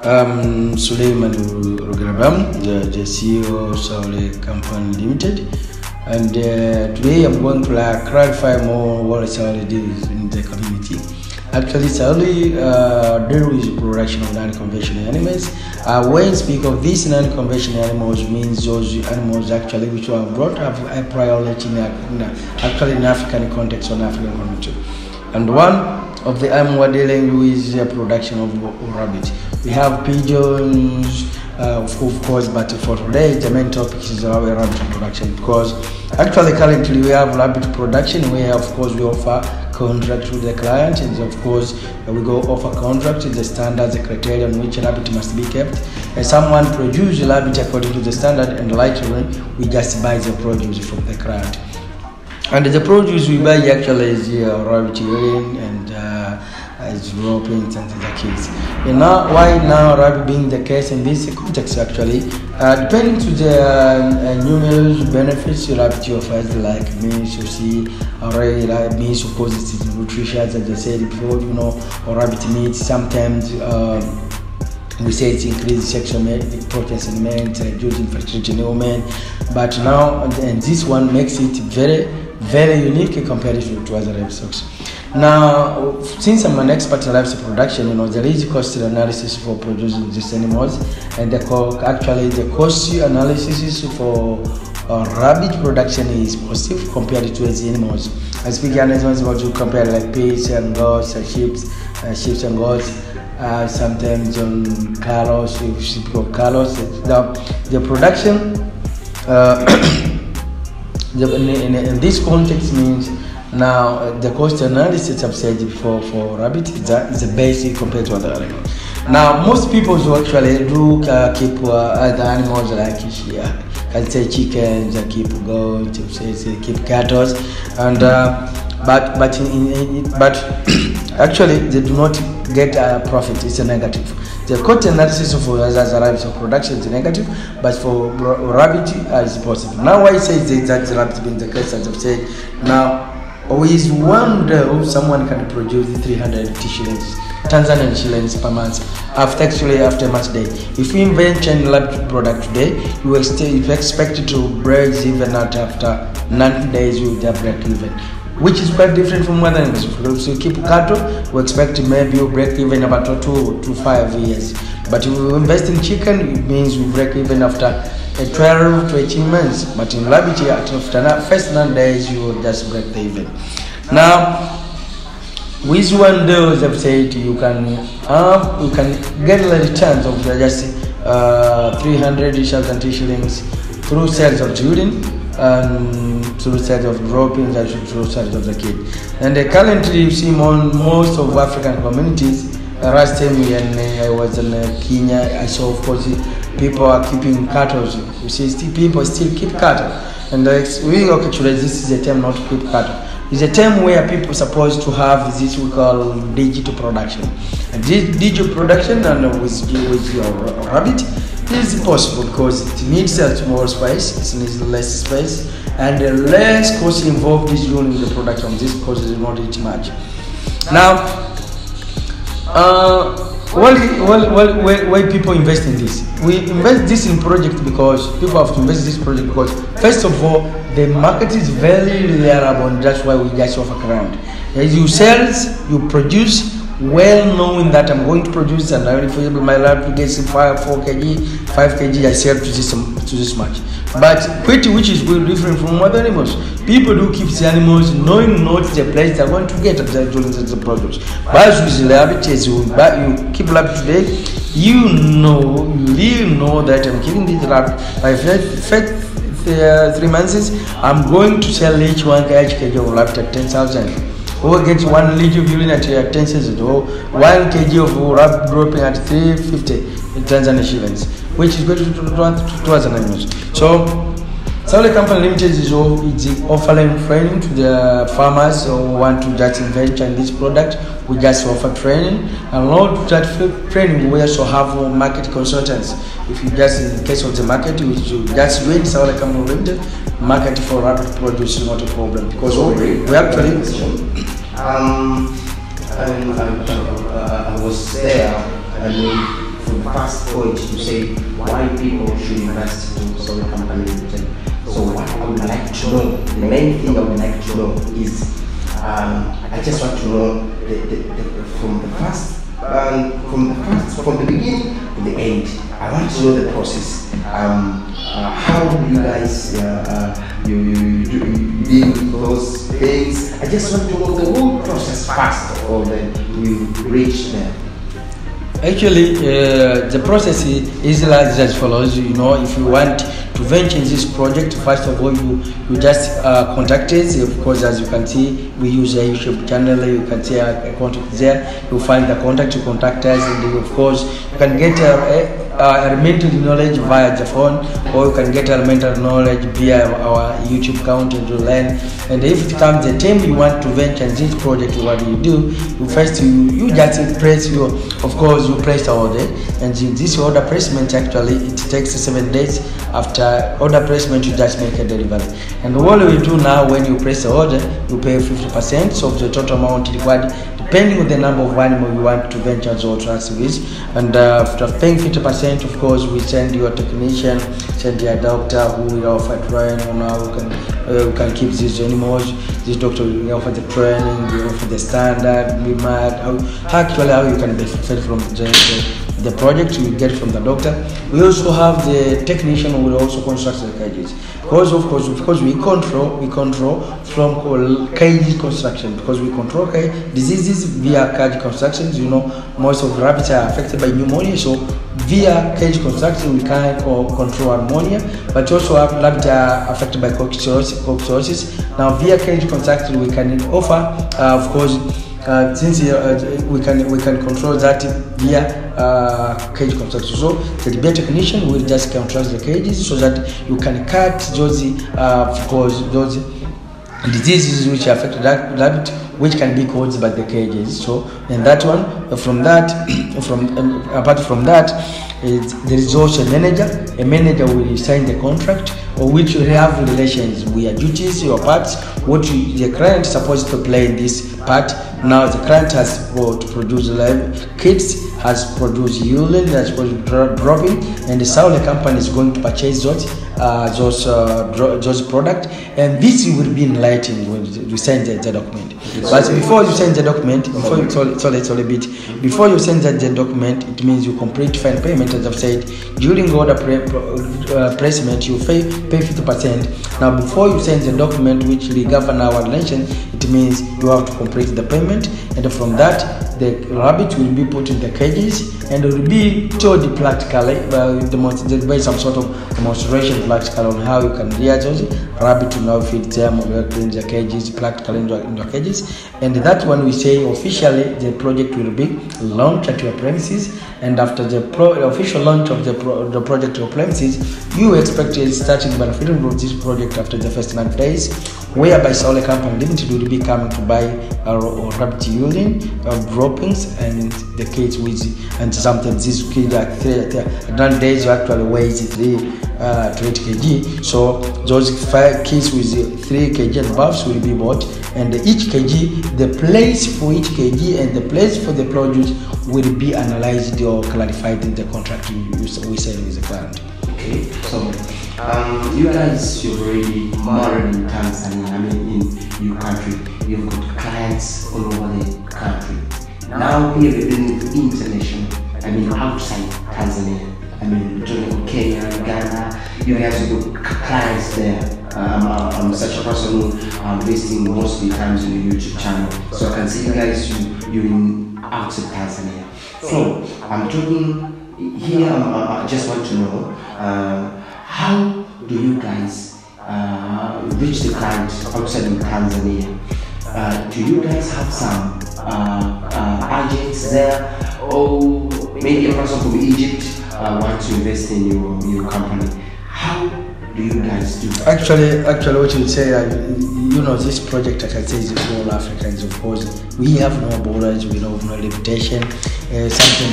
Suleiman Rugrabam, the CEO of Saule Company Limited, and today I'm going to clarify more what Saule does in the community. Actually, Saule deals with production of non-conventional animals. When we speak of these non-conventional animals, means those animals actually which are brought up a priority in African context or African community. And one of the animal we're dealing with is the production of rabbit. We have pigeons, of course, but for today the main topic is our rabbit production, because actually currently we have rabbit production where of course we offer contract to the client, and of course we go offer contract to the standards, the criteria on which rabbit must be kept, and someone produce rabbit according to the standard, and later we just buy the produce from the client. And the produce we buy actually is rabbit urine and is roping and the kids. And now, why now rabbit being the case in this context actually, depending to the numerous benefits rabbit offers, like means you see already means of course it's nutritious, as I said before, or rabbit meat sometimes we say it increases sexual proteins in men, reducing fertility in women, but now and this one makes it very unique compared to other livestock. Now, since I'm an expert in livestock production, there is cost analysis for producing these animals, and the cost analysis for rabbit production is positive compared to these animals. I speak animals about to compare like pigs and goats, sheep and goats. Sometimes on cows, sheep of cows. The production in this context means now the cost analysis I've said before for rabbit is a basic compared to other animals. Now most people who actually do keep other animals like can say chickens, keep goats, keep cattle, and but actually they do not get a profit. It's a negative. The cost analysis for rabbit production is negative, but for rabbit is positive. Now why I say that rabbit being the case, as I've said, now with one day someone can produce 300 shillings, Tanzanian shillings per month after match day. If you invent a rabbit product today, you expect to break even out after 90 days you will break even, which is quite different from other animals. If you keep cattle, we expect maybe you break even about 2 to 5 years. But if you invest in chicken, it means you break even after 12 to 18 months. But in rabbit, after first 9 days, you will just break the even. Now, with one day, as I've said, you can get the returns of just 300,000 shillings through sales of urine, through sales of droppings, and through sales of the kid. And currently you see most of African communities. Last time when I was in Kenya, I saw of course people are keeping cattle. You see, people still keep cattle, and we actually this is a term not to keep cattle. It's a term where people are supposed to have this we call digital production. And this digital production and with your rabbit is possible because it needs more space, it needs less space, and the less cost involved is during the production. This cost is not too much. Now, why people invest in this? We invest this in project because people have to invest in this project because first of all, the market is very reliable, and that's why we just offer ground. As you sell, you produce, well knowing that I'm going to produce, and I for example my lab to get 4 kg, 5 kg, I sell to this much. But which is very different from other animals. People do keep the animals knowing not the place they're going to get during the produce. But with the rabbit, as you keep rabbit today, you really know that I'm keeping this rabbit. My first 3 months, I'm going to sell each 1 kg of rabbit at 10,000. Or get 1 liter of urine at 10 cents, or 1 kg of rabbit dropping at 350 Tanzanian shillings, which is going to 2,000 animals. So, Saule Company Limited is offering training to the farmers who want to just invest in this product. We just offer training, and not that training we also have market consultants. If you just in case of the market, you just win Saule Company Limited market for rabbit produce is not a problem because we actually. I was there. I mean, from the first point to say why people should invest in solar company limited. So what I would like to know, the main thing I would like to know is, I just want to know from the beginning to the end. I want to know the process. How you guys you deal with those things. I just want to know the whole process first, or then we reach there. Actually, the process is like as follows. You know, if you want to venture in this project, first of all, you just contact us. Of course, as you can see, we use a YouTube channel. You can see a contact there. You find the contact to contact us, and of course, you can get elementary knowledge via the phone, or you can get elementary knowledge via our YouTube account and learn. And if it comes the time you want to venture in this project, what do? You first you just press your, of course, you place the order, and in this order placement actually it takes 7 days. After order placement, you just make a delivery. And what we do now, when you place the order, you pay 50% of the total amount required, depending on the number of animals you want to venture or trust with. And after paying 50%, of course, we send you a technician, send you a doctor who will offer training on how you can keep these animals. This doctor will offer the training, will offer the standard, how you can benefit from the project you get from the doctor. We also have the technician who will also construct the cages. Because of course, because we control from cage construction, because we control diseases via cage constructions. You know, most of rabbits are affected by pneumonia, so via cage construction we can control pneumonia, but also rabbits are affected by coccidiosis. Now via cage construction we can offer, of course, since we can control that via cage construction. So the bear technician will just contract the cages so that you can cut those of course those diseases which affect rabbit, which can be caused by the cages. So and that one, apart from that, there is also a manager. A manager will sign the contract, or which will have relations with your duties, your parts, what the client is supposed to play in this part. Now the client has to produce live kits, has produced urine, has supposed to dropping, and the solar company is going to purchase those products, and this will be in writing when you send the document. But before you send the document, before you send the document, it means you complete final payment. As I've said, during order placement, you pay 50%. Now, before you send the document which will govern our relation, it means you have to complete the payment, and from that, the rabbit will be put in the cages and will be told practically by some sort of demonstration practical on how you can rear those rabbit to now feed them in the cages, practically in the cages. And that one we say officially the project will be launched at your premises, and after the official launch of the project to your premises, you expect starting benefiting from this project after the first 9 days, whereby Solar Company Limited will be coming to buy rabbit urine, droppings, and the kids with, and something this kid at 9 days actually weighs 20 kg. So those 5 kids with 3 kg and above will be bought, and each kg, the place for each kg and the place for the produce will be analyzed or clarified in the contract we sell with the client. Okay, so you guys, you're already married in Tanzania. I mean, in your country, you've got clients all over the country. Now here we're dealing with international. I mean, outside Tanzania. I mean, Kenya, Ghana. You guys have got clients there. I'm such a person who I'm visiting most of the times in the YouTube channel. So I can see you guys, you're in outside Tanzania. So I'm talking here. I just want to know how do you guys reach the client outside of Tanzania? Do you guys have some agents there, or maybe a person from Egypt want to invest in your company? How do you guys do that? Actually, what you say, you know, this project, like I say, is for all Africans. Of course, we have no borders, we have no limitation.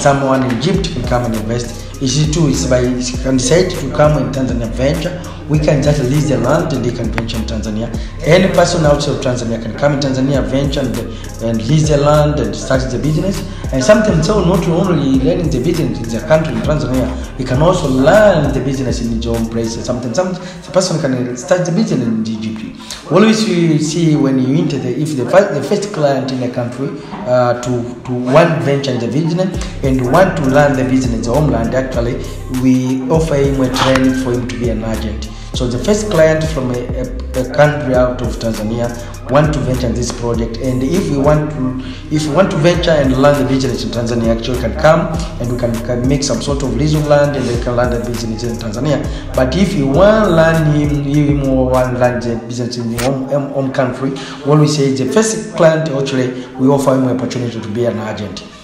someone in Egypt can come and invest. Issue two is by can decide to come in Tanzania venture. We can just lease the land and they can venture in Tanzania. Any person outside of Tanzania can come in Tanzania, venture and lease the land and start the business. And sometimes so not only learning the business in the country in Tanzania, we can also learn the business in his own place. Sometimes the person can start the business in Egypt. Always you see when you enter the first client in the country to one venture in the business and want to learn the business in the homeland, actually we offer him a training for him to be an agent. So the first client from a country out of Tanzania want to venture in this project, and if you want to venture and learn the business in Tanzania, actually can come and we can make some sort of lease of land and they can learn the business in Tanzania. But if you want to learn him or want to learn the business in the home country, what we say is the first client actually we offer him an opportunity to be an agent.